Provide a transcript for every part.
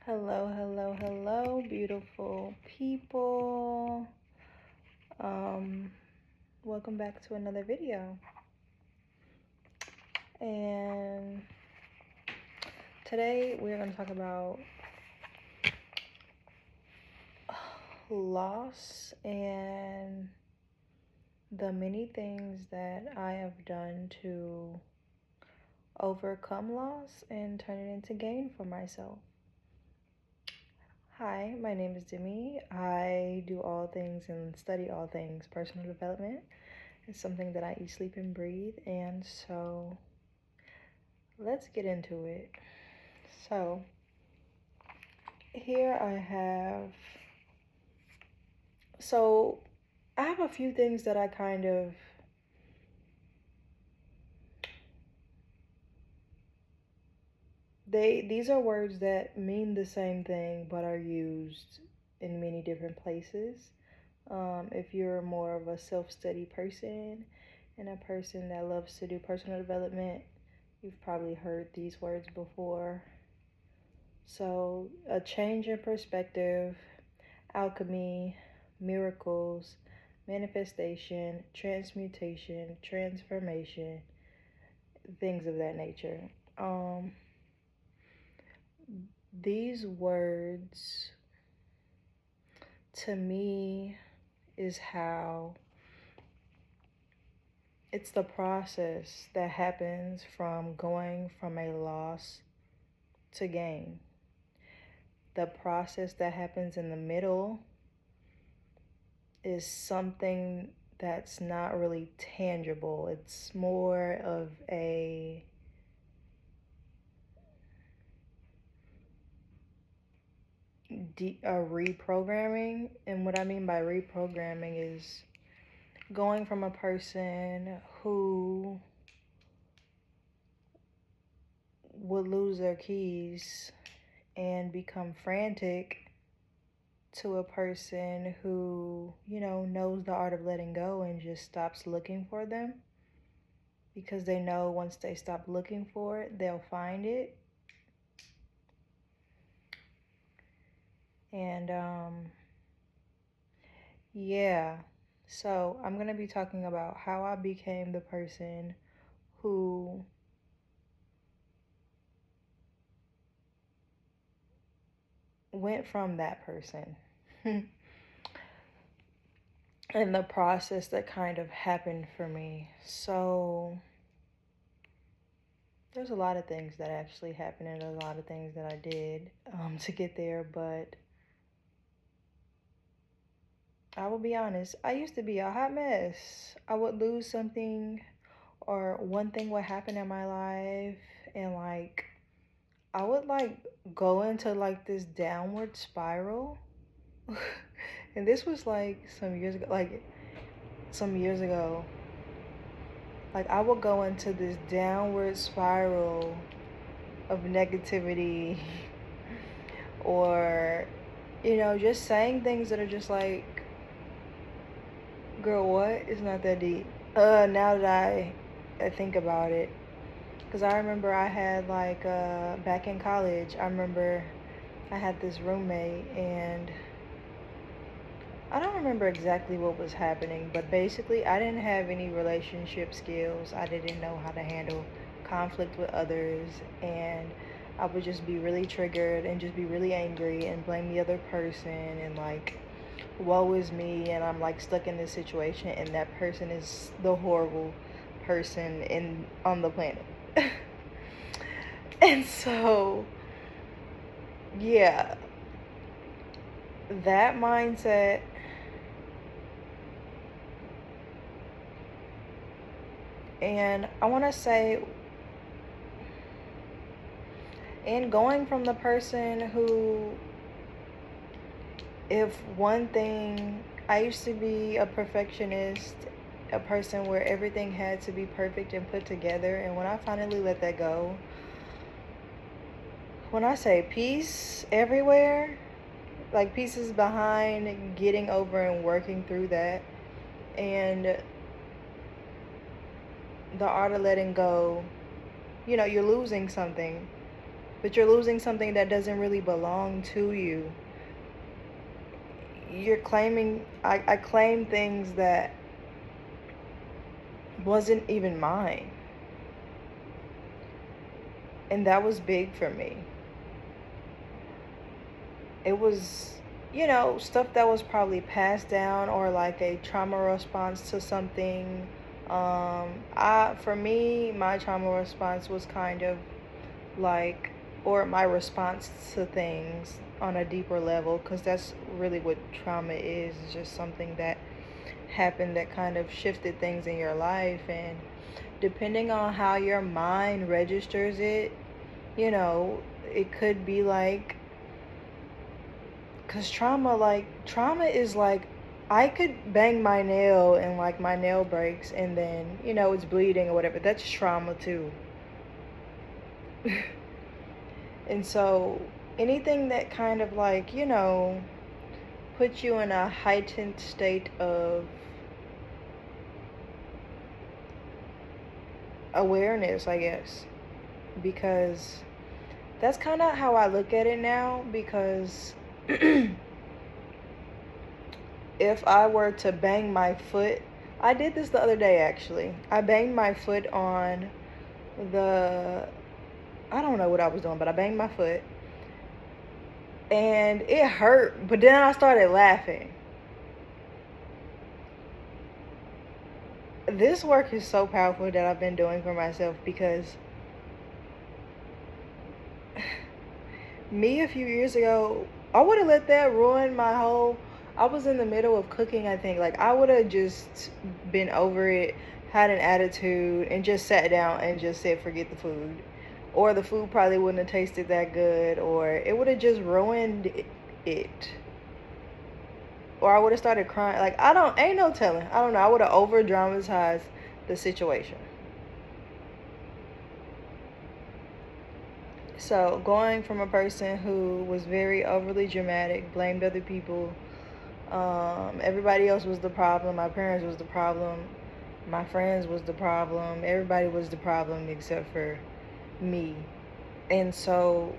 Hello, hello, hello, beautiful people. Um, Welcome back to another video. And today we're going to talk about loss and the many things that I have done to overcome loss and turn it into gain for myself. Hi, my name is Demi. I do all things and study all things personal development. It's something that I eat, sleep, and breathe. And so let's get into it. So here I have a few things that I kind of these are words that mean the same thing but are used in many different places. If you're more of a self-study person and a person that loves to do personal development, you've probably heard these words before. So, a change in perspective, alchemy, miracles, manifestation, transmutation, transformation, things of that nature. These words to me is how it's the process that happens from going from a loss to gain. The process that happens in the middle is something that's not really tangible. It's more of a reprogramming. And what I mean by reprogramming is going from a person who would lose their keys and become frantic to a person who, knows the art of letting go and just stops looking for them because they know once they stop looking for it, they'll find it. And yeah, so I'm going to be talking about how I became the person who went from that person. And the process that kind of happened for me. So there's a lot of things that actually happened and a lot of things that I did to get there, but I will be honest, I used to be a hot mess. I would lose something or one thing would happen in my life and I would go into this downward spiral. And this was some years ago. I would go into this downward spiral of negativity or, just saying things that are just like, girl, what? It's not that deep. Now that I think about it. Because I remember I had, back in college, I remember I had this roommate and I don't remember exactly what was happening, but basically I didn't have any relationship skills. I didn't know how to handle conflict with others, and I would just be really triggered and just be really angry and blame the other person and woe is me, and I'm stuck in this situation and that person is the horrible person on the planet. And so yeah, that mindset and I want to say, and going from the person who, if one thing, I used to be a perfectionist, a person where everything had to be perfect and put together, and when I finally let that go, when I say peace everywhere, pieces behind getting over and working through that, and the art of letting go, you're losing something, but you're losing something that doesn't really belong to you. You're claiming, I claim things that wasn't even mine. And that was big for me. It was, stuff that was probably passed down or like a trauma response to something. For me, my trauma response was kind of like, or my response to things on a deeper level, because that's really what trauma is. It's just something that happened that kind of shifted things in your life. And depending on how your mind registers it, it could be like, because trauma is like, I could bang my nail and like my nail breaks and then, it's bleeding or whatever. That's trauma too. And so anything that kind of like, puts you in a heightened state of awareness, I guess. Because that's kind of how I look at it now. Because if I were to bang my foot, I did this the other day actually. I banged my foot on I don't know what I was doing, but I banged my foot and it hurt, but then I started laughing. This work is so powerful that I've been doing for myself, because me a few years ago, I would have let that ruin my whole. I was in the middle of cooking, I think. Like, I would have just been over it, had an attitude, and just sat down and just said, forget the food. Or the food probably wouldn't have tasted that good, or it would have just ruined it. Or I would have started crying. Like, ain't no telling. I don't know. I would have over dramatized the situation. So going from a person who was very overly dramatic, blamed other people, everybody else was the problem, my parents was the problem, my friends was the problem, everybody was the problem except for me. And so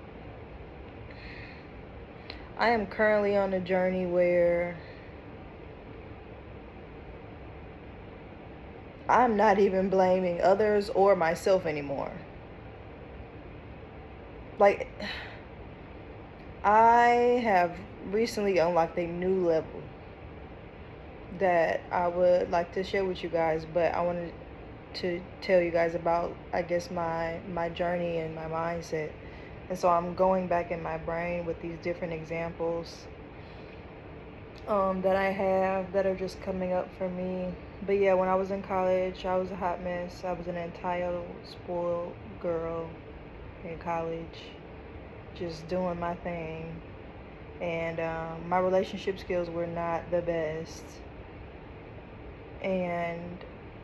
I am currently on a journey where I'm not even blaming others or myself anymore. Like, I have recently unlocked a new level that I would like to share with you guys, but I wanted to tell you guys about, I guess, my journey and my mindset. And so I'm going back in my brain with these different examples that I have that are just coming up for me. But yeah, when I was in college, I was a hot mess. I was an entitled, spoiled girl in college, just doing my thing. And my relationship skills were not the best. And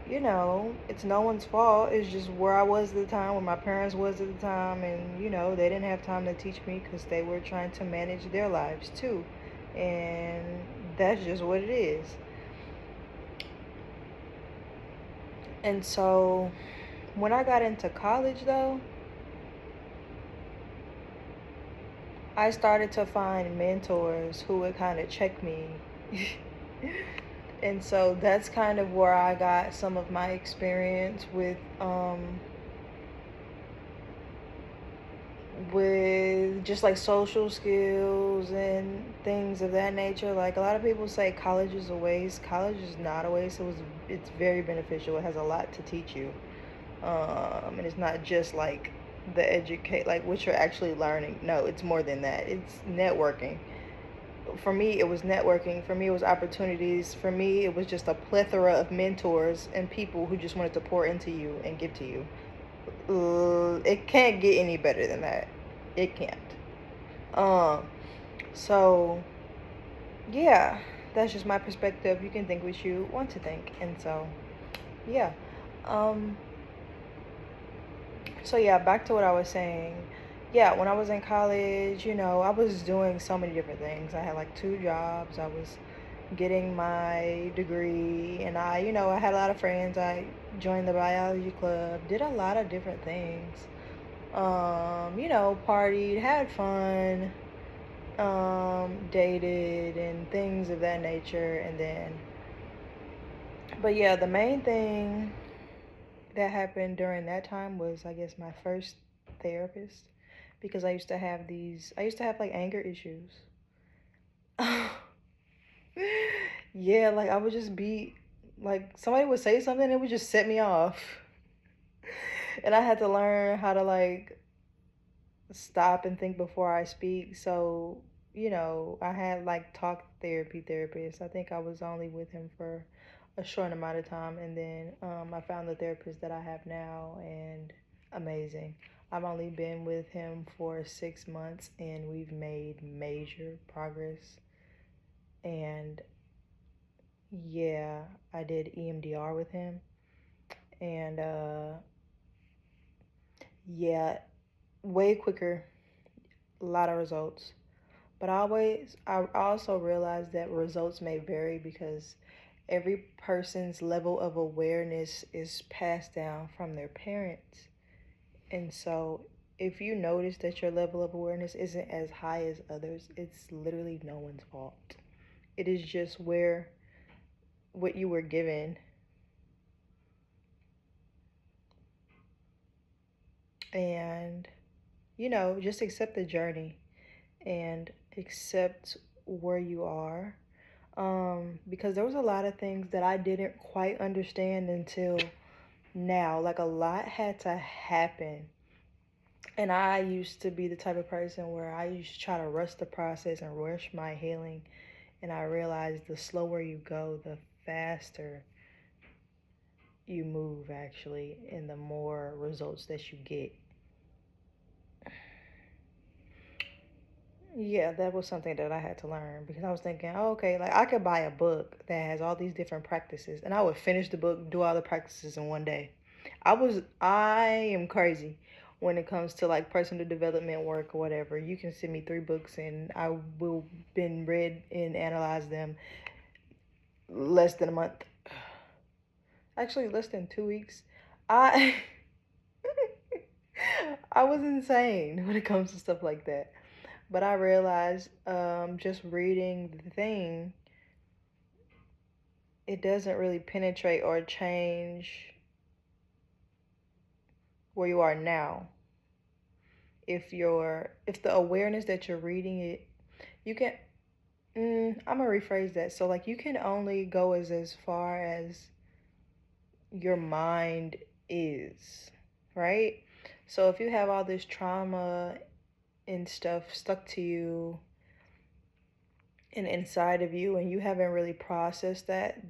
it's no one's fault. It's just where I was at the time, where my parents was at the time, and they didn't have time to teach me because they were trying to manage their lives too. And that's just what it is. And so when I got into college though, I started to find mentors who would kind of check me. And so that's kind of where I got some of my experience with just like social skills and things of that nature. Like, a lot of people say college is a waste. College is not a waste. It's very beneficial. It has a lot to teach you. And it's not just like like what you're actually learning. No, it's more than that. It's networking. For me, it was networking. For me, it was opportunities. For me, it was just a plethora of mentors and people who just wanted to pour into you and give to you. It can't get any better than that. It can't. So yeah, that's just my perspective. You can think what you want to think. And so yeah. So yeah, back to what I was saying. Yeah, when I was in college, I was doing so many different things. I had like 2 jobs. I was getting my degree, and I had a lot of friends. I joined the biology club, did a lot of different things. You know, partied, had fun, dated, and things of that nature. And then, but yeah, the main thing that happened during that time was, I guess, my first therapist, because I used to have like anger issues. Yeah, like I would just be like, somebody would say something, it would just set me off. And I had to learn how to like stop and think before I speak. So, you know, I had like talk therapy therapist. I think I was only with him for a short amount of time, and then I found the therapist that I have now, and amazing. I've only been with him for 6 months, and we've made major progress. And yeah, I did EMDR with him, and yeah, way quicker, a lot of results. But I also realized that results may vary because every person's level of awareness is passed down from their parents. And so if you notice that your level of awareness isn't as high as others, it's literally no one's fault. It is just what you were given. And, you know, just accept the journey and accept where you are. Because there was a lot of things that I didn't quite understand until now. Like a lot had to happen. And I used to be the type of person where I used to try to rush the process and rush my healing. And I realized the slower you go, the faster you move, actually, and the more results that you get. Yeah, that was something that I had to learn, because I was thinking, oh, okay, like I could buy a book that has all these different practices, and I would finish the book, do all the practices in one day. I am crazy when it comes to like personal development work or whatever. You can send me 3 books and I will been read and analyze them less than a month. Actually, less than 2 weeks. I I was insane when it comes to stuff like that. But I realized, just reading the thing, it doesn't really penetrate or change where you are now. If the awareness that you're reading it, you can. I'm gonna rephrase that. So like you can only go as far as your mind is, right? So if you have all this trauma and stuff stuck to you and inside of you, and you haven't really processed that,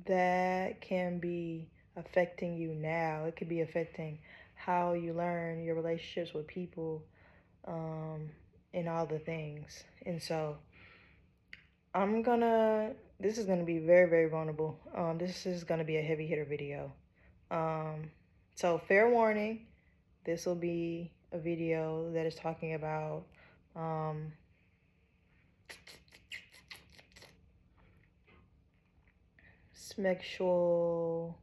that can be affecting you now. It could be affecting how you learn, your relationships with people, um, and all the things. And so this is gonna be very, very vulnerable. This is gonna be a heavy hitter video. Um, so fair warning, this will be a video that is talking about um, sexual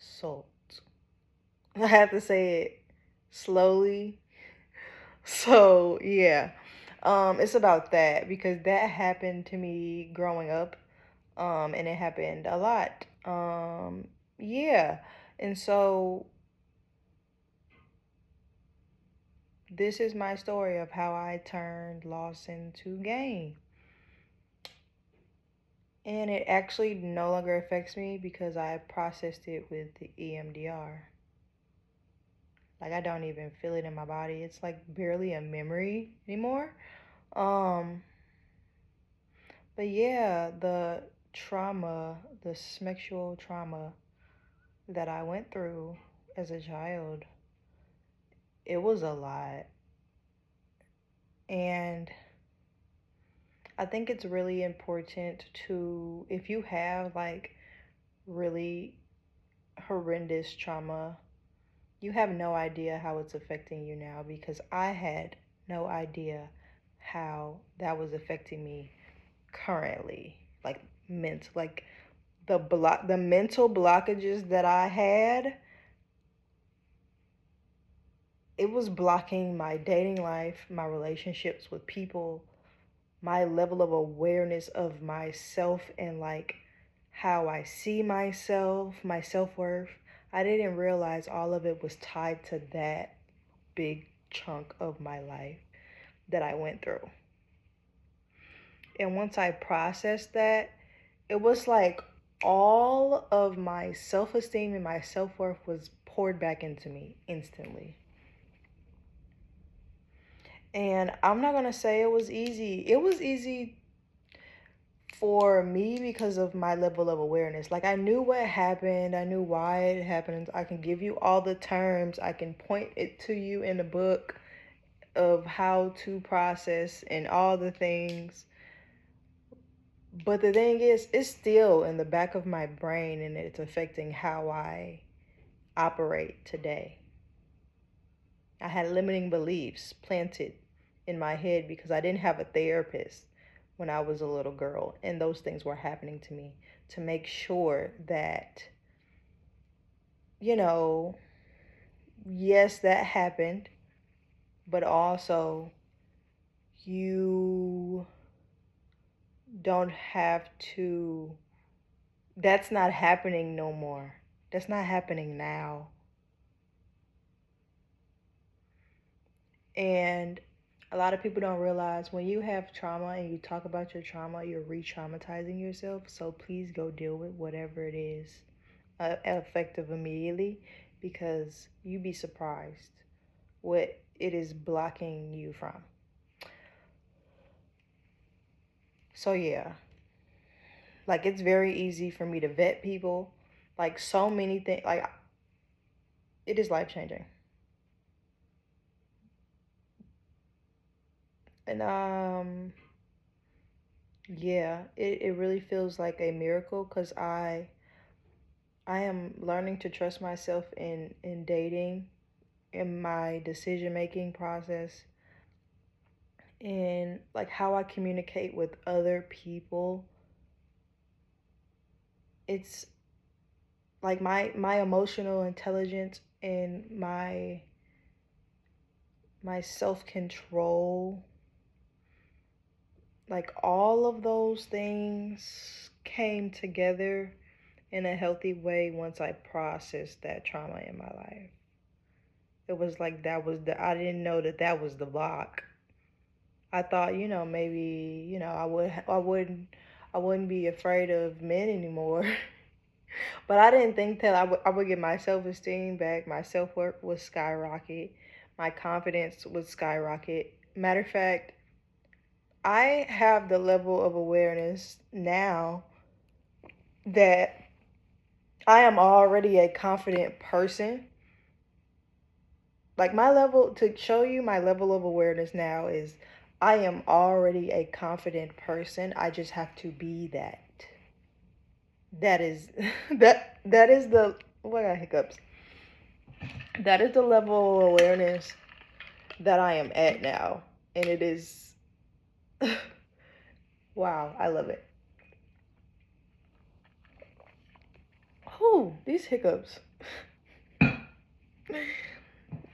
assault. I have to say it slowly. So yeah, it's about that, because that happened to me growing up, and it happened a lot. Yeah, and so this is my story of how I turned loss into gain. And it actually no longer affects me because I processed it with the EMDR. Like I don't even feel it in my body. It's like barely a memory anymore. Um, but yeah, the sexual trauma that I went through as a child, it was a lot. And I think it's really important to, if you have like really horrendous trauma, you have no idea how it's affecting you now, because I had no idea how that was affecting me currently, like the mental blockages that I had, it was blocking my dating life, my relationships with people, my level of awareness of myself and like how I see myself, my self-worth. I didn't realize all of it was tied to that big chunk of my life that I went through. And once I processed that, it was like all of my self-esteem and my self-worth was poured back into me instantly. And I'm not gonna say it was easy. It was easy for me because of my level of awareness. Like, I knew what happened, I knew why it happened. I can give you all the terms, I can point it to you in the book of how to process and all the things. But the thing is, it's still in the back of my brain and it's affecting how I operate today. I had limiting beliefs planted in my head because I didn't have a therapist when I was a little girl, and those things were happening to me to make sure that, you know, yes, that happened, but also you don't have to, that's not happening no more. That's not happening now. And a lot of people don't realize when you have trauma and you talk about your trauma, you're re traumatizing yourself. So please go deal with whatever it is effective immediately, because you'd be surprised what it is blocking you from. So, yeah, like it's very easy for me to vet people. Like, so many things, like, it is life changing. And, yeah, it really feels like a miracle because I am learning to trust myself in dating, in my decision making process, in like how I communicate with other people. It's like my emotional intelligence and my self-control, like all of those things came together in a healthy way once I processed that trauma in my life. It was like that was the I didn't know that that was the block. I thought, maybe, I wouldn't be afraid of men anymore. But I didn't think that I would get my self-esteem back. My self-worth would skyrocket. My confidence would skyrocket. Matter of fact, I have the level of awareness now that I am already a confident person. Like, my level, to show you my level of awareness now is I am already a confident person. I just have to be that. That is that is the what I got hiccups. That is the level of awareness that I am at now. And it is wow, I love it. Whew, these hiccups.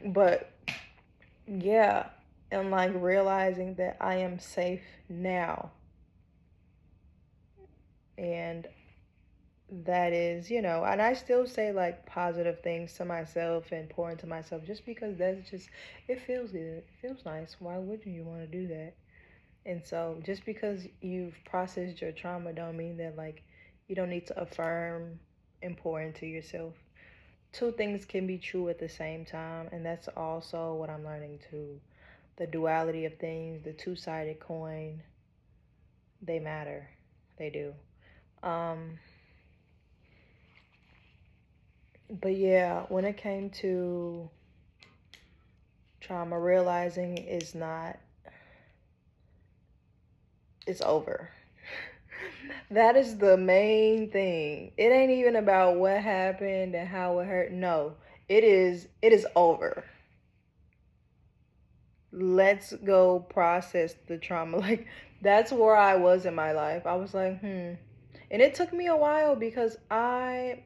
But yeah, and like realizing that I am safe now. And that is, and I still say like positive things to myself and pour into myself just because that's just, it feels good. It feels nice. Why wouldn't you want to do that? And so just because you've processed your trauma don't mean that like you don't need to affirm and pour into yourself. Two things can be true at the same time, and that's also what I'm learning too. The duality of things, the two-sided coin, they matter. They do. Um, but yeah, when it came to trauma, realizing is not, it's over. That is the main thing. It ain't even about what happened and how it hurt. No, it is over. Let's go process the trauma. Like, that's where I was in my life. I was like, And it took me a while because I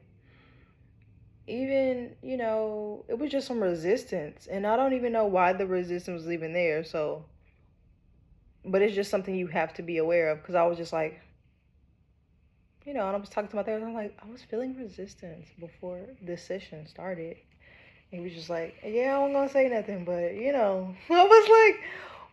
even, it was just some resistance. And I don't even know why the resistance was even there. So, but it's just something you have to be aware of because I was just like, and I was talking to my therapist. I'm like, I was feeling resistance before this session started. He was just like, yeah, I wasn't gonna say nothing, but I was like,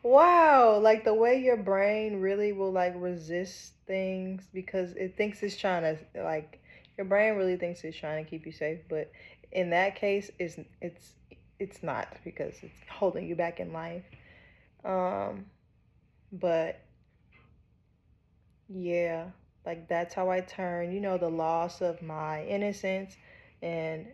wow, like the way your brain really will like resist things because it thinks it's trying to like your brain really thinks it's trying to keep you safe, but in that case, it's not because it's holding you back in life. Um, but yeah, like that's how I turn, the loss of my innocence and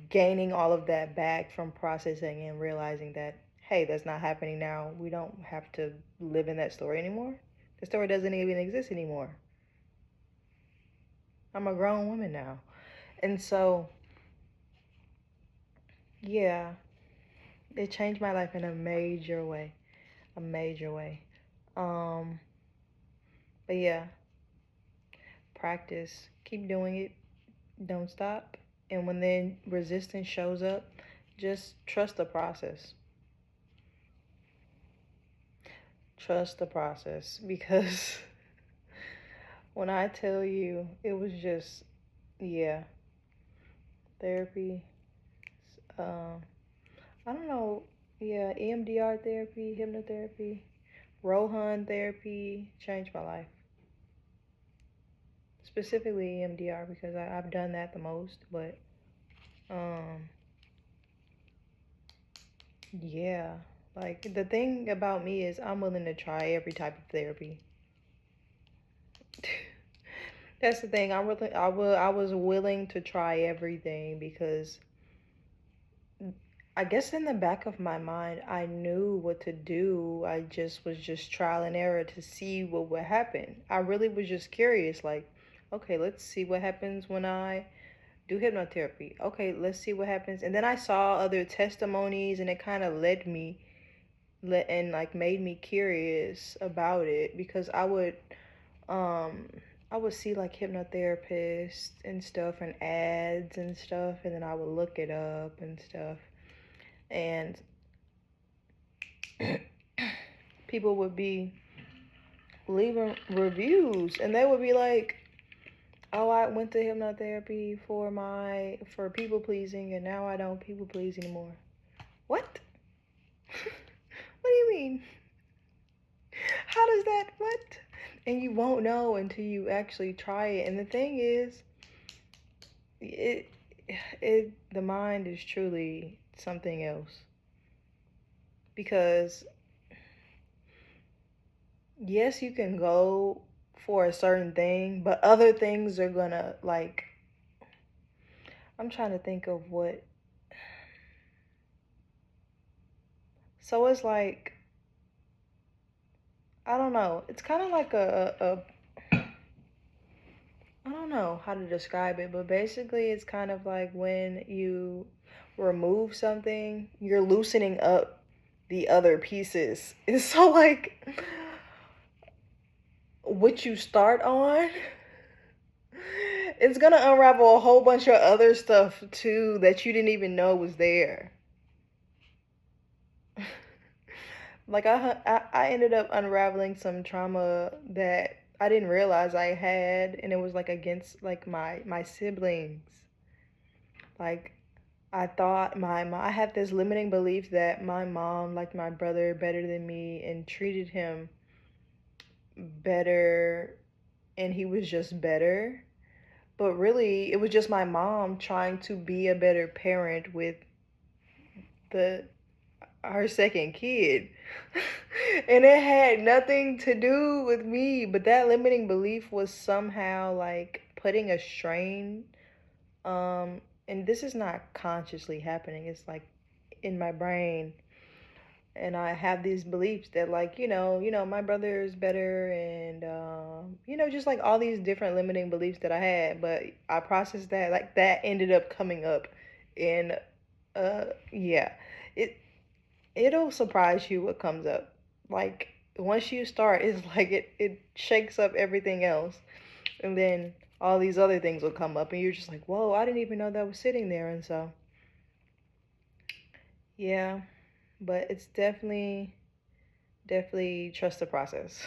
gaining all of that back from processing and realizing that, hey, that's not happening now. We don't have to live in that story anymore. The story doesn't even exist anymore. I'm a grown woman now. And so, yeah, it changed my life in a major way. A major way. Um, but yeah, practice. Keep doing it. Don't stop. And when then resistance shows up, just trust the process. Trust the process because when I tell you, it was just, yeah, therapy. Um, I don't know, yeah, EMDR therapy, hypnotherapy, Rohan therapy changed my life. Specifically EMDR because I've done that the most, but um, yeah, like the thing about me is I'm willing to try every type of therapy. That's the thing. I was willing to try everything because I guess in the back of my mind, I knew what to do. I just was just trial and error to see what would happen. I really was just curious, like, okay, let's see what happens when I do hypnotherapy. Okay, let's see what happens. And then I saw other testimonies, and it kind of and like made me curious about it because um I would see like hypnotherapists and stuff and ads and stuff, and then I would look it up and stuff, and people would be leaving reviews, and they would be like, oh, I went to hypnotherapy for people pleasing, and now I don't people please anymore. What? What do you mean? How does that what? And you won't know until you actually try it. And the thing is, it the mind is truly something else because yes, you can go for a certain thing, but other things are gonna like I'm trying to think of what. So it's like I don't know. It's kind of like I don't know how to describe it, but basically it's kind of like when you remove something, you're loosening up the other pieces. It's so like what you start on, it's gonna unravel a whole bunch of other stuff too that you didn't even know was there. Like I ended up unraveling some trauma that I didn't realize I had, and it was like against like my siblings. Like I thought I had this limiting belief that my mom liked my brother better than me and treated him better, and he was just better. But really, it was just my mom trying to be a better parent with the her second kid. And it had nothing to do with me, but that limiting belief was somehow like putting a strain and this is not consciously happening. It's like in my brain, and I have these beliefs that like, my brother is better, and just like all these different limiting beliefs that I had, but I processed that like that ended up coming up in yeah. It it'll surprise you what comes up. Like once you start, it's like it shakes up everything else. And then all these other things will come up, and you're just like, whoa, I didn't even know that was sitting there. And so, yeah, but it's definitely trust the process.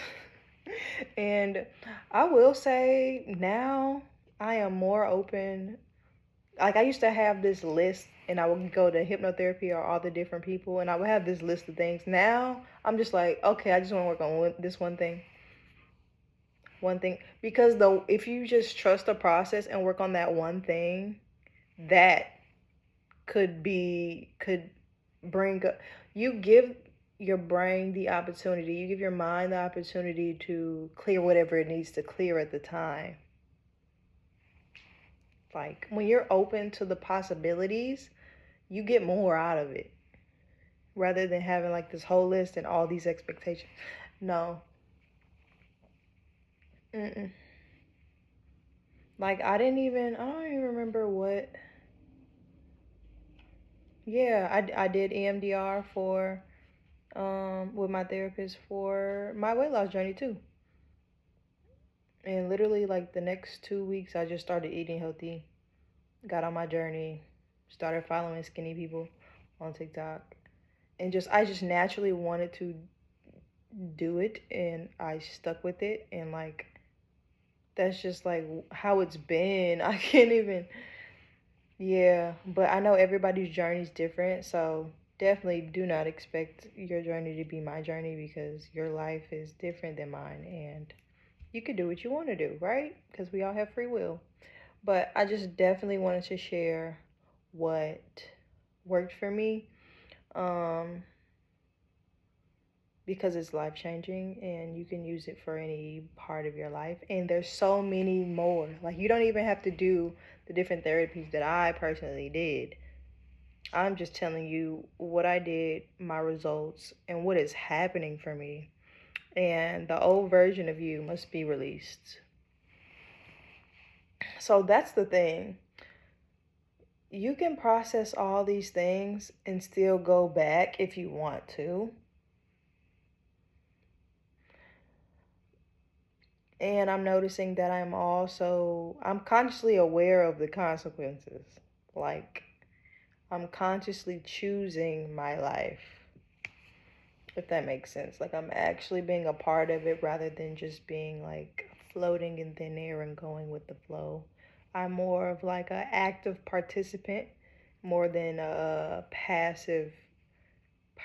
And I will say now I am more open. Like I used to have this list and I would go to hypnotherapy or all the different people and I would have this list of things. Now I'm just like, okay, I just want to work on this one thing. One thing because though if you just trust the process and work on that one thing, that could bring you give your brain the opportunity, you give your mind the opportunity to clear whatever it needs to clear at the time. Like when you're open to the possibilities, you get more out of it rather than having like this whole list and all these expectations. No. Mm-mm. Like I don't even remember what. Yeah, I did EMDR for with my therapist for my weight loss journey too. And literally like the next 2 weeks I just started eating healthy, got on my journey, started following skinny people on TikTok. And just I just naturally wanted to do it and I stuck with it and like that's just like how it's been. I can't even. Yeah, but I know everybody's journey is different, so definitely do not expect your journey to be my journey because your life is different than mine and you could do what you want to do, right? Because we all have free will. But I just definitely wanted to share what worked for me. Um, because it's life changing and you can use it for any part of your life. And there's so many more. Like, you don't even have to do the different therapies that I personally did. I'm just telling you what I did, my results, and what is happening for me. And the old version of you must be released. So that's the thing. You can process all these things and still go back if you want to. And I'm noticing that I'm consciously aware of the consequences. Like, I'm consciously choosing my life, if that makes sense. Like, I'm actually being a part of it rather than just being like floating in thin air and going with the flow. I'm more of like an active participant more than a passive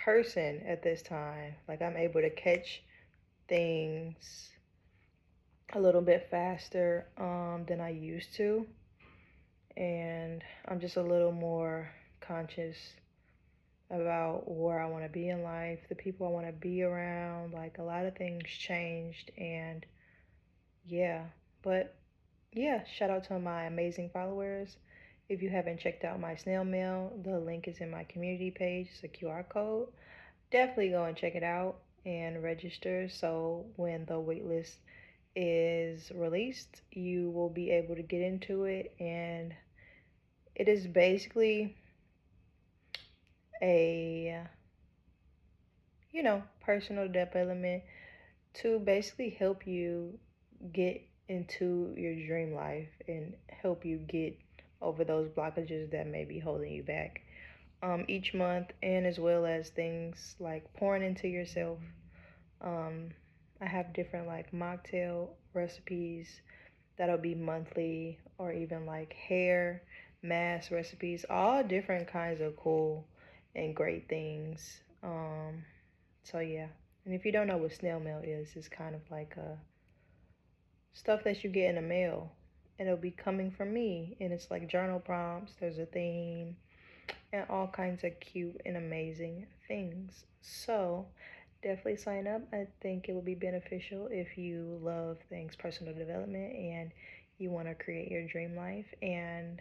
person at this time. Like, I'm able to catch things a little bit faster than I used to. And I'm just a little more conscious about where I want to be in life, the people I want to be around. Like a lot of things changed, and yeah, but yeah, shout out to my amazing followers. If you haven't checked out my snail mail, the link is in my community page. It's a QR code. Definitely go and check it out and register so when the waitlist is released, you will be able to get into it. And it is basically a, personal development to basically help you get into your dream life and help you get over those blockages that may be holding you back. Each month, and as well as things like pouring into yourself. Um, I have different like mocktail recipes that'll be monthly, or even like hair mask recipes, all different kinds of cool and great things. So yeah. And if you don't know what snail mail is, it's kind of like stuff that you get in the mail, and it'll be coming from me, and it's like journal prompts, there's a theme, and all kinds of cute and amazing things. So definitely sign up. I think it will be beneficial if you love things personal development and you want to create your dream life and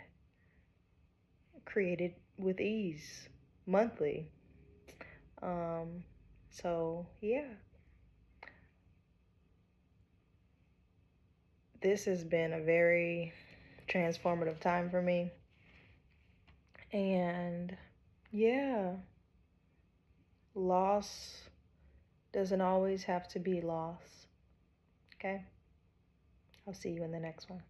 create it with ease monthly. Um, so yeah, this has been a very transformative time for me. And yeah, loss doesn't always have to be loss. Okay? I'll see you in the next one.